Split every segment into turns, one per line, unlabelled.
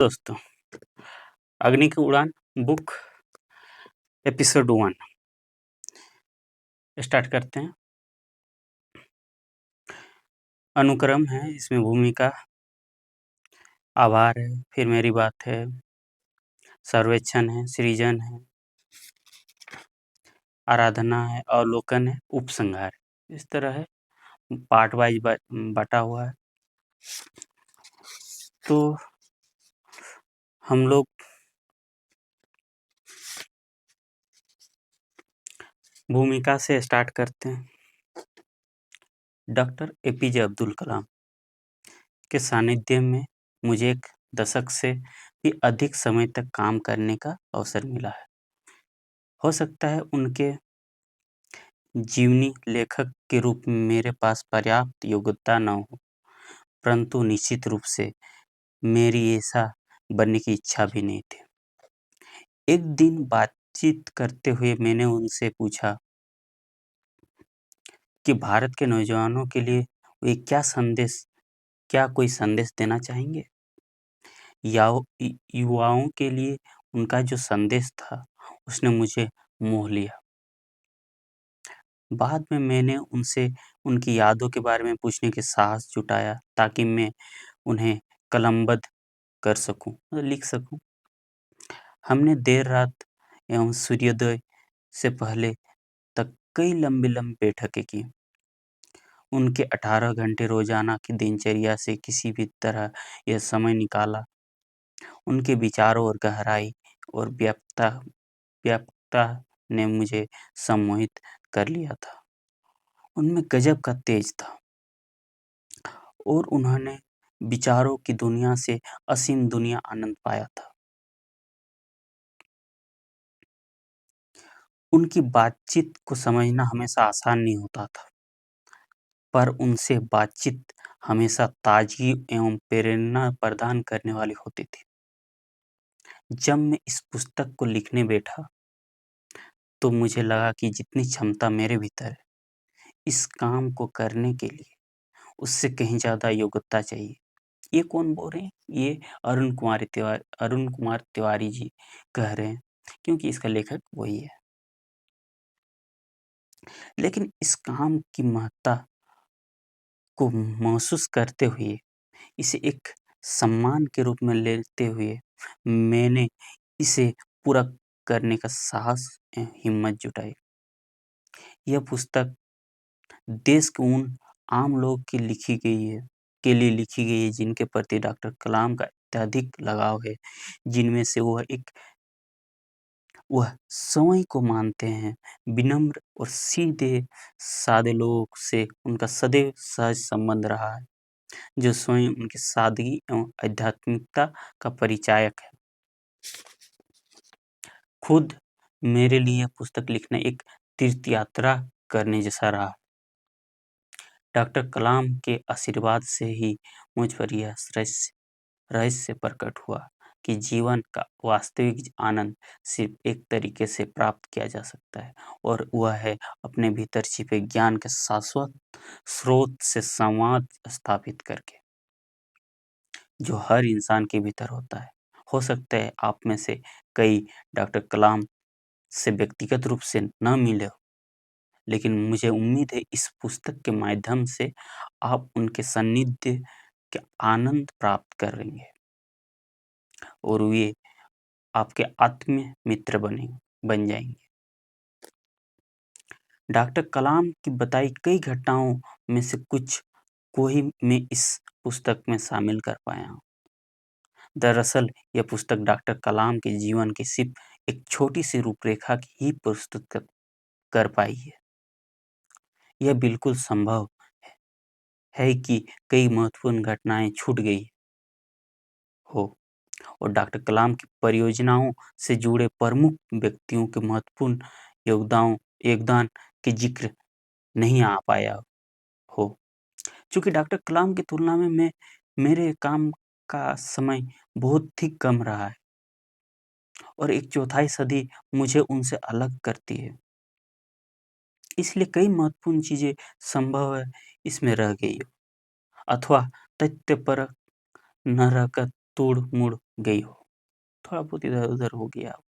दोस्तों, अग्नि की उड़ान बुक एपिसोड 1 स्टार्ट करते हैं। अनुक्रम है, इसमें भूमिका, आभार है, फिर मेरी बात है, सर्वेक्षण है, सृजन है, आराधना है, अवलोकन है, उपसंहार है। इस तरह है, पार्ट वाइज बटा हुआ है। तो हम लोग भूमिका से स्टार्ट करते हैं। डॉक्टर एपीजे अब्दुल कलाम के सानिध्य में मुझे एक दशक से भी अधिक समय तक काम करने का अवसर मिला है। हो सकता है उनके जीवनी लेखक के रूप में मेरे पास पर्याप्त योग्यता न हो, परंतु निश्चित रूप से मेरी ऐसा बनने की इच्छा भी नहीं थी। एक दिन बातचीत करते हुए मैंने उनसे पूछा कि भारत के नौजवानों के लिए वे क्या कोई संदेश देना चाहेंगे? युवाओं के लिए उनका जो संदेश था, उसने मुझे मोह लिया। बाद में मैंने उनसे उनकी यादों के बारे में पूछने के साहस जुटाया ताकि मैं उन्हें कलमबद्ध कर सकूं, लिख सकूं। हमने देर रात एवं सूर्योदय से पहले तक कई लंबी बैठकें की। उनके 18 घंटे रोजाना की दिनचर्या से किसी भी तरह यह समय निकाला। उनके विचारों और गहराई और व्यापकता ने मुझे सम्मोहित कर लिया था। उनमें गजब का तेज था और उन्होंने विचारों की दुनिया से असीम दुनिया आनंद पाया था। उनकी बातचीत को समझना हमेशा आसान नहीं होता था, पर उनसे बातचीत हमेशा ताजगी एवं प्रेरणा प्रदान करने वाली होती थी। जब मैं इस पुस्तक को लिखने बैठा, तो मुझे लगा कि जितनी क्षमता मेरे भीतर है, इस काम को करने के लिए उससे कहीं ज़्यादा योग्यता चाहिए। ये कौन बोल रहे हैं? ये अरुण कुमार तिवारी जी कह रहे हैं, क्योंकि इसका लेखक वही है। लेकिन इस काम की महत्ता को महसूस करते हुए, इसे एक सम्मान के रूप में लेते हुए, मैंने इसे पूरा करने का साहस हिम्मत जुटाई। यह पुस्तक देश के उन आम लोग के लिए लिखी गई है जिनके प्रति डॉक्टर कलाम का अत्यधिक लगाव है, जिनमें से वह स्वयं को मानते हैं। विनम्र और सीधे सादे लोगों से उनका सदैव सहज संबंध रहा है, जो स्वयं उनकी सादगी एवं आध्यात्मिकता का परिचायक है। खुद मेरे लिए पुस्तक लिखना एक तीर्थ यात्रा करने जैसा रहा। डॉक्टर कलाम के आशीर्वाद से ही मुझ पर यह रहस्य प्रकट हुआ कि जीवन का वास्तविक आनंद सिर्फ एक तरीके से प्राप्त किया जा सकता है, और वह है अपने भीतर छिपे ज्ञान के शाश्वत स्रोत से संवाद स्थापित करके, जो हर इंसान के भीतर होता है। हो सकता है आप में से कई डॉक्टर कलाम से व्यक्तिगत रूप से न मिले हो, लेकिन मुझे उम्मीद है इस पुस्तक के माध्यम से आप उनके सानिध्य के आनंद प्राप्त करेंगे और वे आपके आत्मीय मित्र बन जाएंगे। डॉक्टर कलाम की बताई कई घटनाओं में से कुछ को ही मैं इस पुस्तक में शामिल कर पाया हूँ। दरअसल यह पुस्तक डॉक्टर कलाम के जीवन की सिर्फ एक छोटी सी रूपरेखा की ही प्रस्तुत कर पाई है। यह बिल्कुल संभव है कि कई महत्वपूर्ण घटनाएं छूट गई हो और डॉक्टर कलाम की परियोजनाओं से जुड़े प्रमुख व्यक्तियों के महत्वपूर्ण योगदान के जिक्र नहीं आ पाया हो। चूंकि डॉक्टर कलाम की तुलना में मेरे काम का समय बहुत ही कम रहा है और एक चौथाई सदी मुझे उनसे अलग करती है, इसलिए कई महत्वपूर्ण चीजें संभव है इसमें रह गई हो, अथवा तथ्य पर न रहकर तोड़-मोड़ गई हो, थोड़ा बहुत इधर-उधर हो गया हो।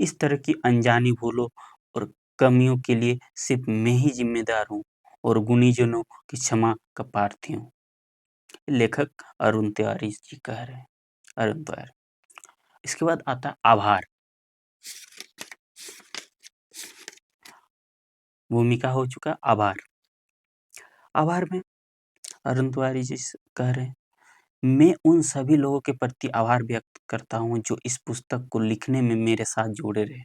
इस तरह की अनजानी भूलों और कमियों के लिए सिर्फ मैं ही ज़िम्मेदार हूँ और गुणीजनों की क्षमा का प्रार्थी हूँ। लेखक अरुण तिवारी जी कह रहे हैं, अरुण तिवारी। इसके बाद आता है आभार। भूमिका हो चुका आभार। आभार में अरुण तिवारी जी कह रहे हैं, मैं उन सभी लोगों के प्रति आभार व्यक्त करता हूँ जो इस पुस्तक को लिखने में मेरे साथ जुड़े रहे।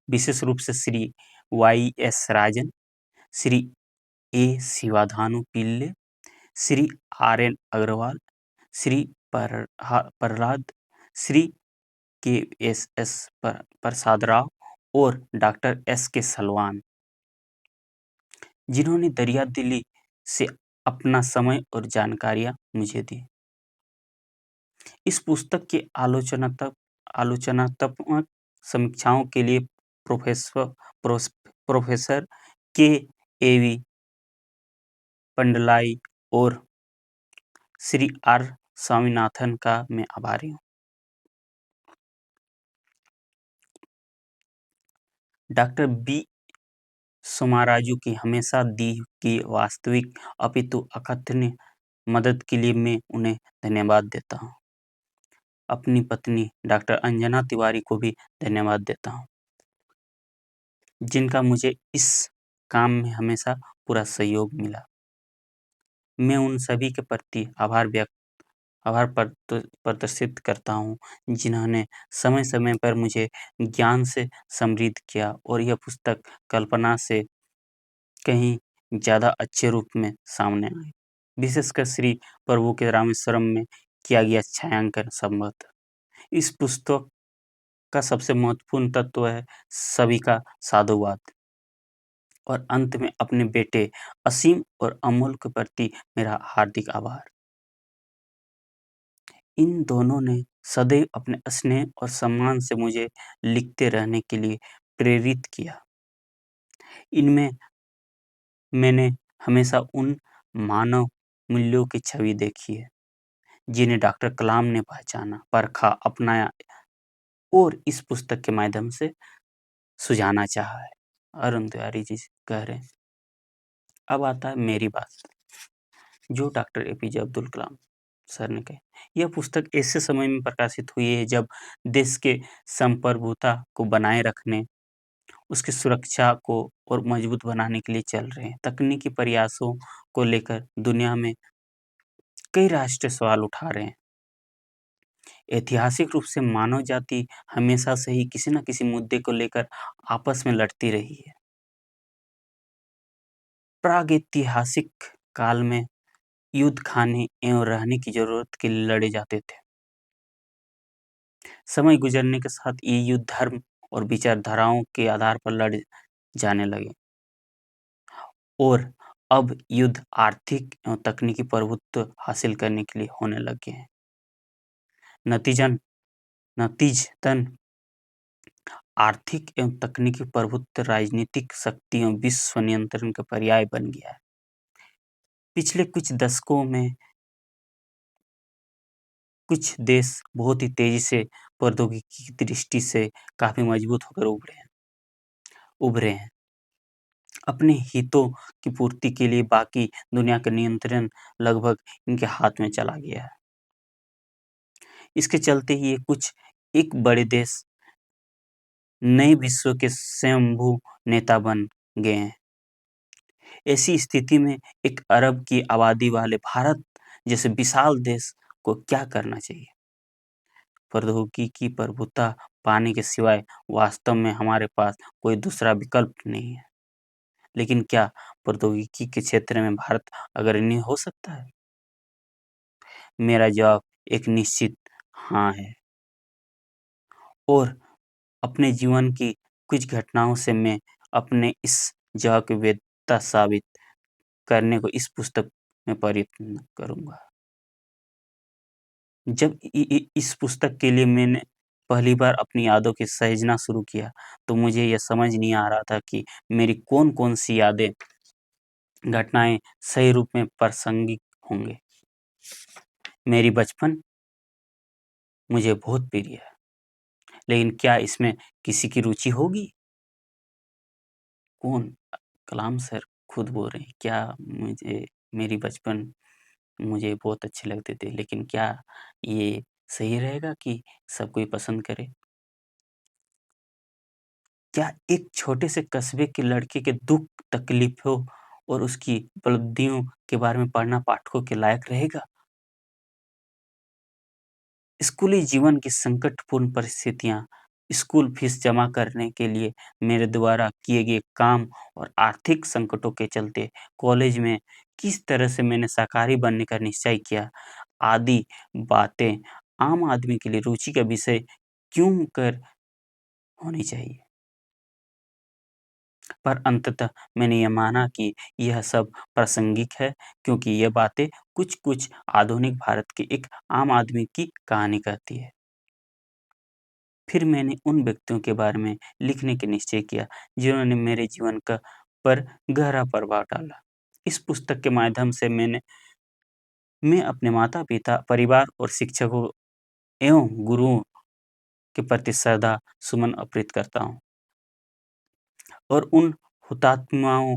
विशेष रूप से Shri Y S Rajan, Shri A Sivathanu Pillai, Shri R N Agarwal, Shri Prahlad, Shri K S S Prasad Rao और डॉक्टर एस के सलवान, जिन्होंने दरिया दिली से अपना समय और जानकारियां मुझे दी। इस पुस्तक के आलोचनात्मक समीक्षाओं के लिए प्रोफेसर के एवी पंडलाई और श्री आर स्वामीनाथन का मैं आभारी हूँ। डॉक्टर बी सोमाराजू की हमेशा दी की वास्तविक अपितु अकथनीय मदद के लिए मैं उन्हें धन्यवाद देता हूँ। अपनी पत्नी डॉक्टर अंजना तिवारी को भी धन्यवाद देता हूँ, जिनका मुझे इस काम में हमेशा पूरा सहयोग मिला। मैं उन सभी के प्रति आभार प्रदर्शित करता हूँ, जिन्होंने समय-समय पर मुझे ज्ञान से समृद्ध किया और यह पुस्तक कल्पना से कहीं ज़्यादा अच्छे रूप में सामने आई। विशेषकर श्री प्रभु के रामेश्वरम में किया गया छायांकन संभवतः इस पुस्तक का सबसे महत्वपूर्ण तत्व है सभी का साधुवाद। और अंत में अपने बेटे असीम और अमोल के प्रति मेरा हार्दिक आभार। इन दोनों ने सदैव अपने स्नेह और सम्मान से मुझे लिखते रहने के लिए प्रेरित किया। इनमें मैंने हमेशा उन मानव मूल्यों की छवि देखी है, जिन्हें डॉक्टर कलाम ने पहचाना, परखा, अपनाया और इस पुस्तक के माध्यम से सुझाना चाहा है। अरुण तिवारी जी कह रहे हैं। अब आता है मेरी बात, जो doctor APJ Abdul Kalam sir ने कही। यह पुस्तक ऐसे समय में प्रकाशित हुई है जब देश के संप्रभुता को बनाए रखने, उसकी सुरक्षा को और मजबूत बनाने के लिए चल रहे हैं। तकनीकी प्रयासों को लेकर दुनिया में कई राष्ट्र सवाल उठा रहे हैं। ऐतिहासिक रूप से मानव जाति हमेशा से ही किसी न किसी मुद्दे को लेकर आपस में लड़ती रही है। प्रागैतिहासिक काल में युद्ध खाने एवं रहने की जरूरत के लिए लड़े जाते थे। समय गुजरने के साथ ये युद्ध धर्म और विचारधाराओं के आधार पर लड़े जाने लगे और अब युद्ध आर्थिक एवं तकनीकी प्रभुत्व हासिल करने के लिए होने लगे हैं। नतीजन नतीजतन आर्थिक एवं तकनीकी प्रभुत्व राजनीतिक शक्ति एवं विश्व नियंत्रण का पर्याय बन गया है। पिछले कुछ दशकों में कुछ देश बहुत ही तेजी से प्रौद्योगिकी की दृष्टि से काफी मजबूत होकर उभरे हैं। अपने हितों की पूर्ति के लिए बाकी दुनिया का नियंत्रण लगभग इनके हाथ में चला गया है। इसके चलते ही ये कुछ एक बड़े देश नए विश्व के स्वयंभू नेता बन गए हैं। ऐसी स्थिति में एक अरब की आबादी वाले भारत जैसे विशाल देश को क्या करना चाहिए? प्रौद्योगिकी की प्रभुता पाने के सिवाय वास्तव में हमारे पास कोई दूसरा विकल्प नहीं है। लेकिन क्या प्रौद्योगिकी के क्षेत्र में भारत अग्रणी हो सकता है? मेरा जवाब एक निश्चित हाँ है। और अपने जीवन की कुछ घटनाओं से मैं अपने इस जवाब की वैधता साबित करने को इस पुस्तक में प्रयत्न करूँगा। जब इस पुस्तक के लिए मैंने पहली बार अपनी यादों की सहेजना शुरू किया, तो मुझे यह समझ नहीं आ रहा था कि मेरी कौन-कौन सी यादें, घटनाएँ सही रूप में प्रासंगिक होंगे। मेरी बचपन मुझे बहुत प्रिय है। लेकिन क्या इसमें किसी की रुचि होगी? कौन? कलाम सर खुद बोल रहे हैं, क्या मुझे मेरी बचपन मुझे बहुत अच्छे लगते थे, लेकिन क्या ये सही रहेगा कि सब कोई पसंद करे? क्या एक छोटे से कस्बे के लड़के के दुःख, तकलीफ़ों और उसकी उपलब्धियों के बारे में पढ़ना पाठकों के लायक रहेगा? स्कूली जीवन की संकटपूर्ण परिस्थितियाँ, स्कूल फीस जमा करने के लिए मेरे द्वारा किए गए काम और आर्थिक संकटों के चलते कॉलेज में किस तरह से मैंने शाकाहारी बनने का निश्चय किया, आदि बातें आम आदमी के लिए रुचि का विषय क्यों कर होनी चाहिए। पर अंततः मैंने ये माना कि यह सब प्रासंगिक है, क्योंकि ये बातें कुछ-कुछ आधुनिक भारत के एक आम आदमी की कहानी कहती है। फिर मैंने उन व्यक्तियों के बारे में लिखने की निश्चय किया, जिन्होंने मेरे जीवन का पर गहरा प्रभाव डाला। इस पुस्तक के माध्यम से मैं अपने माता-पिता, परिवार और शिक्षकों एवं गुरुओं के प्रति श्रद्धा सुमन अर्पित करता हूँ और उन हुतात्माओं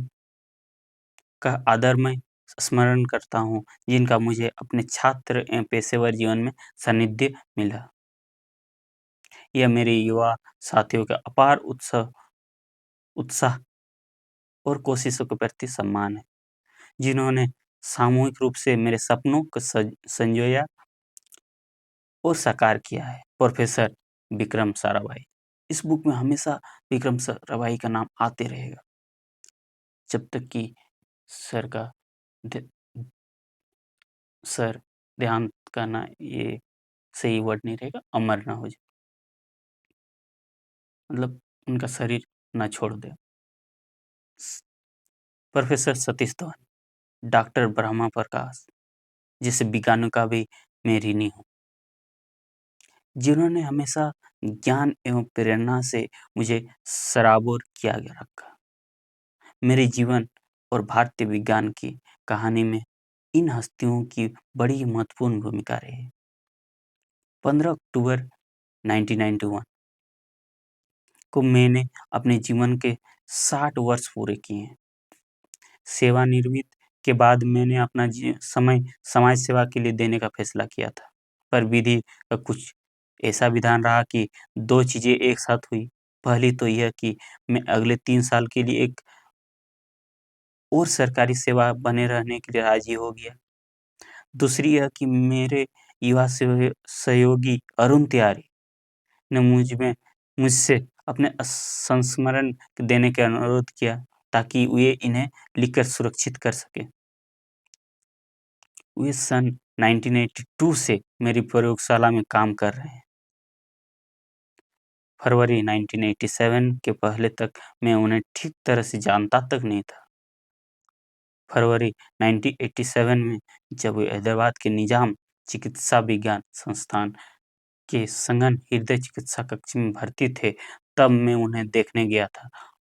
का आदरमय स्मरण करता हूँ, जिनका मुझे अपने छात्र एवं पेशेवर जीवन में सानिध्य मिला। यह मेरे युवा साथियों का अपार उत्साह और कोशिशों के प्रति सम्मान है, जिन्होंने सामूहिक रूप से मेरे सपनों को संजोया और साकार किया है। प्रोफेसर विक्रम साराभाई। इस बुक में हमेशा विक्रम साराभाई का नाम आते रहेगा, जब तक कि सर का दे सर देहांत का ना ये सही वर्ड नहीं रहेगा, अमर ना हो जाए, मतलब उनका शरीर ना छोड़ दे। स प्रोफेसर सतीश धवन, डॉक्टर ब्रह्मा प्रकाश, जैसे विज्ञानियों का भी मैं ऋणी हूँ, जिन्होंने हमेशा ज्ञान एवं प्रेरणा से मुझे सराबोर किया गया रखा। मेरे जीवन और भारतीय विज्ञान की कहानी में इन हस्तियों की बड़ी महत्वपूर्ण भूमिका रही है। 15 अक्टूबर 1991 को मैंने अपने जीवन के 60 वर्ष पूरे किए हैं। सेवानिवृत्त के बाद मैंने अपना समय समाज सेवा के लिए देने का फैसला किया था। पर विधि का कुछ ऐसा विधान रहा कि 2 चीज़ें एक साथ हुई। पहली तो यह कि मैं अगले 3 साल के लिए एक और सरकारी सेवा बने रहने के लिए राज़ी हो गया। दूसरी यह कि मेरे युवा सहयोगी अरुण त्यागी ने मुझसे अपने संस्मरण देने का अनुरोध किया, ताकि वे इन्हें लिखकर सुरक्षित कर सकें। वे सन 1982 से मेरी प्रयोगशाला में काम कर रहे हैं। फरवरी 1987 के पहले तक मैं उन्हें ठीक तरह से जानता तक नहीं था। फरवरी 1987 में जब वे हैदराबाद के निज़ाम चिकित्सा विज्ञान संस्थान के सघन हृदय चिकित्सा कक्ष में भर्ती थे, तब मैं उन्हें देखने गया था।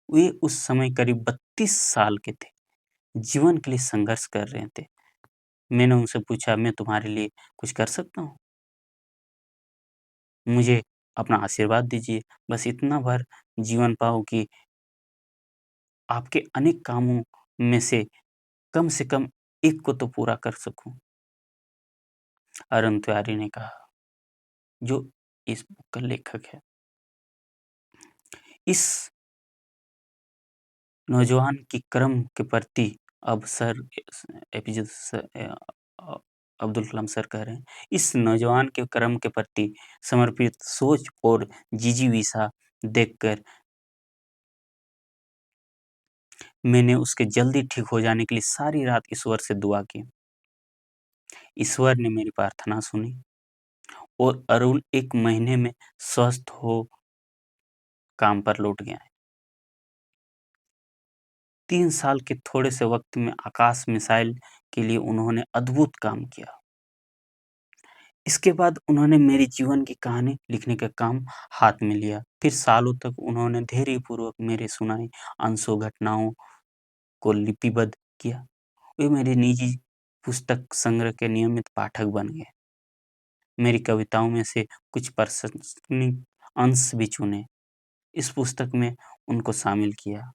वे उस समय करीब 32 साल के थे, जीवन के लिए संघर्ष कर रहे थे। मैंने उनसे पूछा, मैं तुम्हारे लिए कुछ कर सकता हूँ? मुझे अपना आशीर्वाद दीजिए, बस इतना भर जीवन पाऊँ कि आपके अनेक कामों में से कम एक को तो पूरा कर सकूँ। अरुण तिवारी ने कहा, जो इस बुक का लेखक है। इस नौजवान की कर्म के प्रति अब सर एपीजे अ, अब्दुल कलाम सर कह रहे हैं, इस नौजवान के कर्म के प्रति समर्पित सोच और जिजीविषा देखकर मैंने उसके जल्दी ठीक हो जाने के लिए सारी रात ईश्वर से दुआ की। ईश्वर ने मेरी प्रार्थना सुनी और अरुण 1 महीने में स्वस्थ हो काम पर लौट गया है। 3 साल के थोड़े से वक़्त में आकाश मिसाइल के लिए उन्होंने अद्भुत काम किया। इसके बाद उन्होंने मेरे जीवन की कहानी लिखने का काम हाथ में लिया। फिर सालों तक उन्होंने धैर्यपूर्वक मेरे सुनाए अनसों घटनाओं को लिपिबद्ध किया। वे मेरे निजी पुस्तक संग्रह के नियमित पाठक बन गए। मेरी कविताओं में से कुछ प्रासंगिक अंश भी चुने, इस पुस्तक में उनको शामिल किया।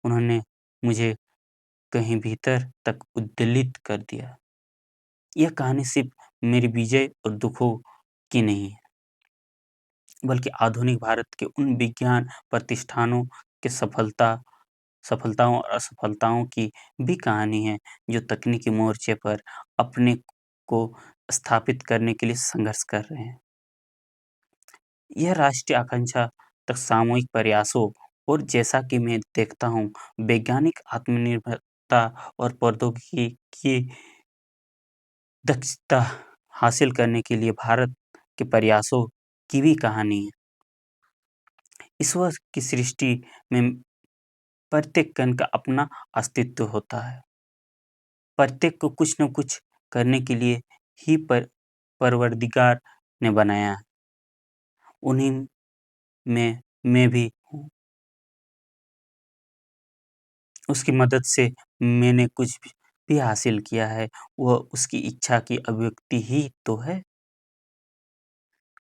उन्होंने मुझे कहीं भीतर तक उद्वेलित कर दिया। यह कहानी सिर्फ मेरी विजय और दुखों की नहीं है, बल्कि आधुनिक भारत के उन विज्ञान प्रतिष्ठानों के सफलताओं और असफलताओं की भी कहानी है, जो तकनीकी मोर्चे पर अपने को स्थापित करने के लिए संघर्ष कर रहे हैं। यह राष्ट्रीय आकांक्षा तक सामूहिक प्रयासों और जैसा कि मैं देखता हूँ, वैज्ञानिक आत्मनिर्भरता और प्रौद्योगिकी की दक्षता हासिल करने के लिए भारत के प्रयासों की भी कहानी है। ईश्वर की सृष्टि में प्रत्येक कण का अपना अस्तित्व होता है। प्रत्येक को कुछ न कुछ करने के लिए ही परवरदिगार ने बनाया है। उन्हीं में मैं भी हूँ। उसकी मदद से मैंने कुछ भी हासिल किया है, वह उसकी इच्छा की अभिव्यक्ति ही तो है।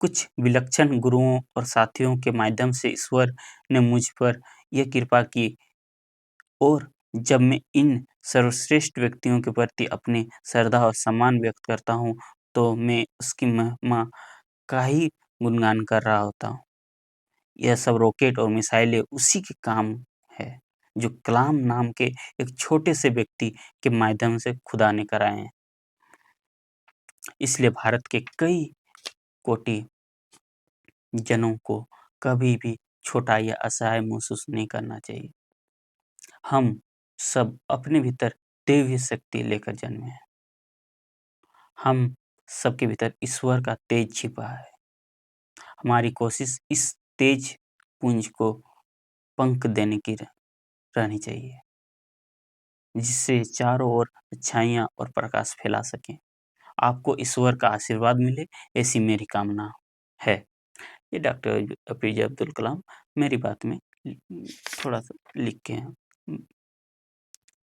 कुछ विलक्षण गुरुओं और साथियों के माध्यम से ईश्वर ने मुझ पर यह कृपा की, और जब मैं इन सर्वश्रेष्ठ व्यक्तियों के प्रति अपनी श्रद्धा और सम्मान व्यक्त करता हूँ, तो मैं उसकी महिमा का ही गुणगान कर रहा होता हूँ। यह सब रॉकेट और मिसाइलें उसी के काम है, जो कलाम नाम के एक छोटे से व्यक्ति के माध्यम से खुदा ने कराए हैं। इसलिए भारत के कई कोटि जनों को कभी भी छोटा या असहाय महसूस नहीं करना चाहिए। हम सब अपने भीतर दैवीय शक्ति लेकर जन्मे हैं। हम सबके भीतर ईश्वर का तेज छिपा है। हमारी कोशिश इस तेज पुंज को पंख देने की रहनी चाहिए, जिससे चारों ओर अच्छाइयाँ और प्रकाश फैला सकें। आपको ईश्वर का आशीर्वाद मिले, ऐसी मेरी कामना है। ये डॉक्टर एपीजे अब्दुल कलाम मेरी बात में थोड़ा सा लिख के हैं।